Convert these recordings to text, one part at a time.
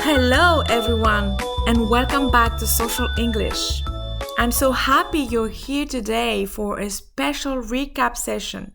Hello everyone and welcome back to Social English. I'm so happy you're here today for a special recap session.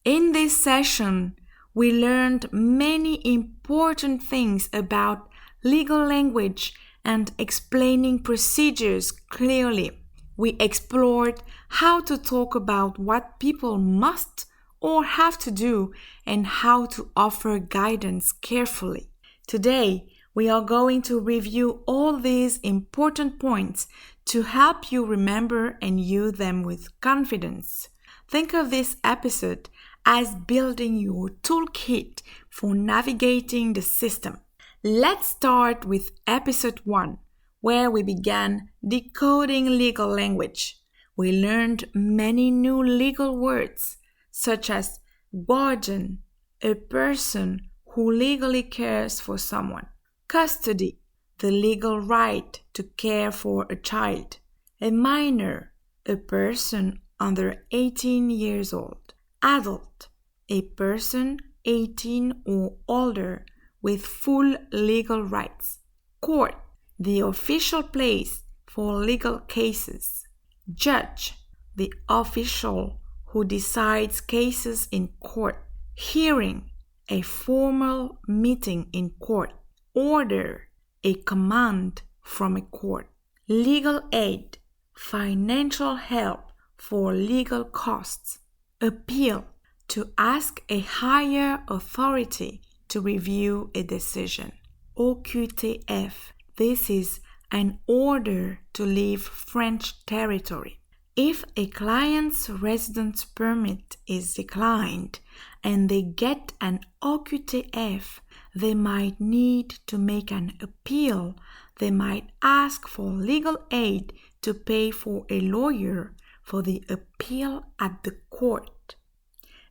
In this session, we learned many important things about legal language and explaining procedures clearly. We explored how to talk about what people must or have to do and how to offer guidance carefully. Today, we are going to review all these important points to help you remember and use them with confidence. Think of this episode as building your toolkit for navigating the system. Let's start with episode 1, where we began decoding legal language. We learned many new legal words, such as guardian, a person who legally cares for someone. Custody, the legal right to care for a child. A minor, a person under 18 years old. Adult, a person 18 or older with full legal rights. Court, the official place for legal cases. Judge, the official who decides cases in court. Hearing, a formal meeting in court. Order, a command from a court. Legal aid, financial help for legal costs. Appeal, to ask a higher authority to review a decision. OQTF, this is an order to leave French territory. If a client's residence permit is declined and they get an OQTF, they might need to make an appeal. They might ask for legal aid to pay for a lawyer for the appeal at the court.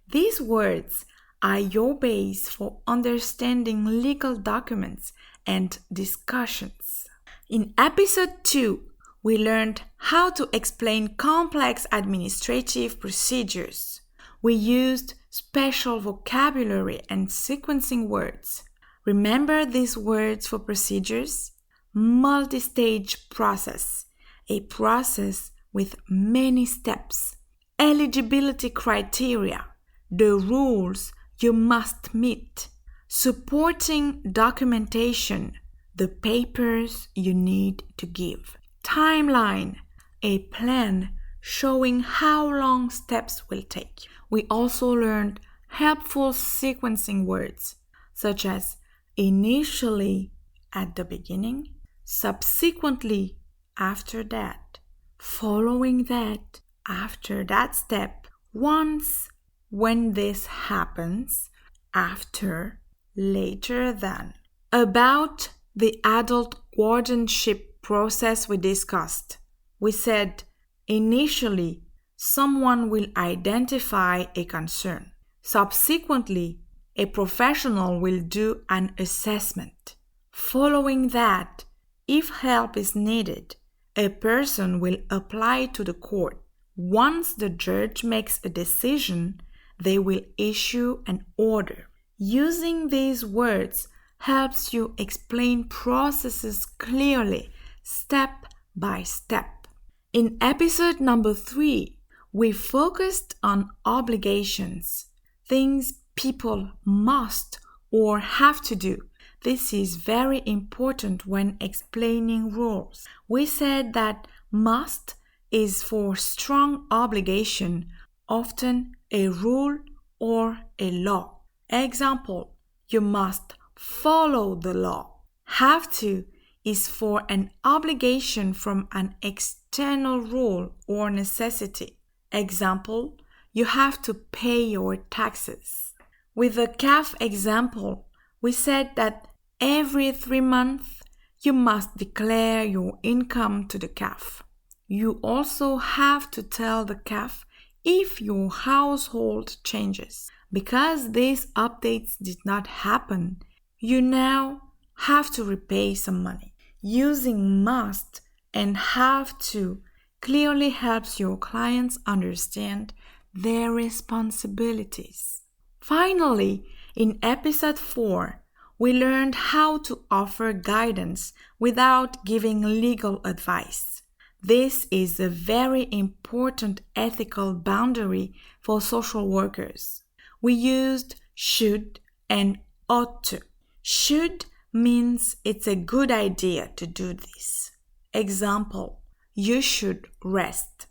These words are your base for understanding legal documents and discussions. In episode 2, we learned how to explain complex administrative procedures. We used special vocabulary and sequencing words. Remember these words for procedures? Multi-stage process, a process with many steps. Eligibility criteria, the rules you must meet. Supporting documentation, the papers you need to give. Timeline, a plan showing how long steps will take. We also learned helpful sequencing words, such as initially at the beginning, subsequently after that, following that after that step, once when this happens, after, later than. About the adult guardianship process we discussed, we said initially someone will identify a concern. Subsequently, a professional will do an assessment. Following that, if help is needed, a person will apply to the court. Once the judge makes a decision, they will issue an order. Using these words helps you explain processes clearly, step by step. In episode number 3, we focused on obligations, things people must or have to do. This is very important when explaining rules. We said that must is for strong obligation, often a rule or a law. Example, you must follow the law. Have to is for an obligation from an external rule or necessity. Example, you have to pay your taxes. With the CAF example, we said that every 3 months you must declare your income to the CAF. You also have to tell the CAF if your household changes. Because these updates did not happen, you now have to repay some money. Using must and have to clearly helps your clients understand their responsibilities. Finally, in episode 4, we learned how to offer guidance without giving legal advice. This is a very important ethical boundary for social workers. We used should and ought to. Should means it's a good idea to do this. Example, you should rest.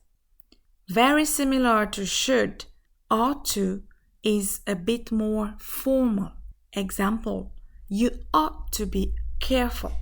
Very similar to should, ought to is a bit more formal. Example, you ought to be careful.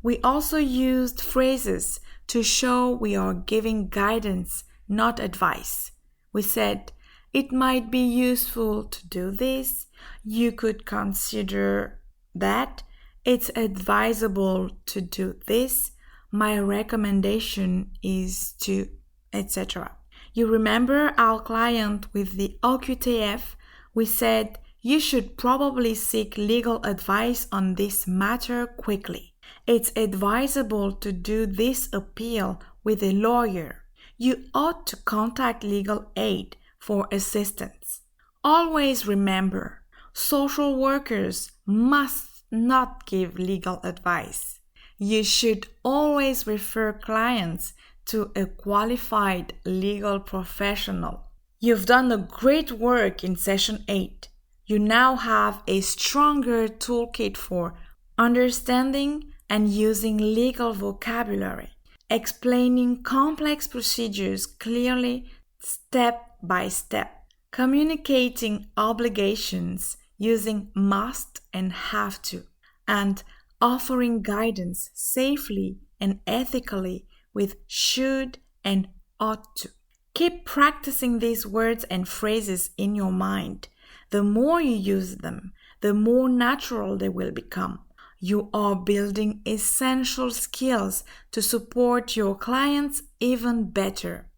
We also used phrases to show we are giving guidance, not advice. We said, it might be useful to do this. You could consider that. It's advisable to do this. My recommendation is to, etc. You remember our client with the OQTF? We said, you should probably seek legal advice on this matter quickly. It's advisable to do this appeal with a lawyer. You ought to contact legal aid for assistance. Always remember, social workers must not give legal advice. You should always refer clients to a qualified legal professional. You've done a great work in session 8. You now have a stronger toolkit for understanding and using legal vocabulary, explaining complex procedures clearly step by step, communicating obligations using must and have to, and offering guidance safely and ethically with should and ought to. Keep practicing these words and phrases in your mind. The more you use them, the more natural they will become. You are building essential skills to support your clients even better.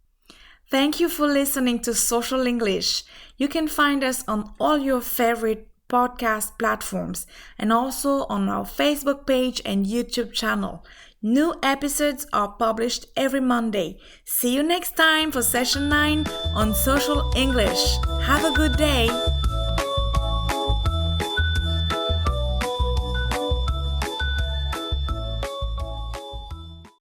Thank you for listening to Social English. You can find us on all your favorite podcast platforms and also on our Facebook page and YouTube channel. New episodes are published every Monday. See you next time for session 9 on Social English. Have a good day.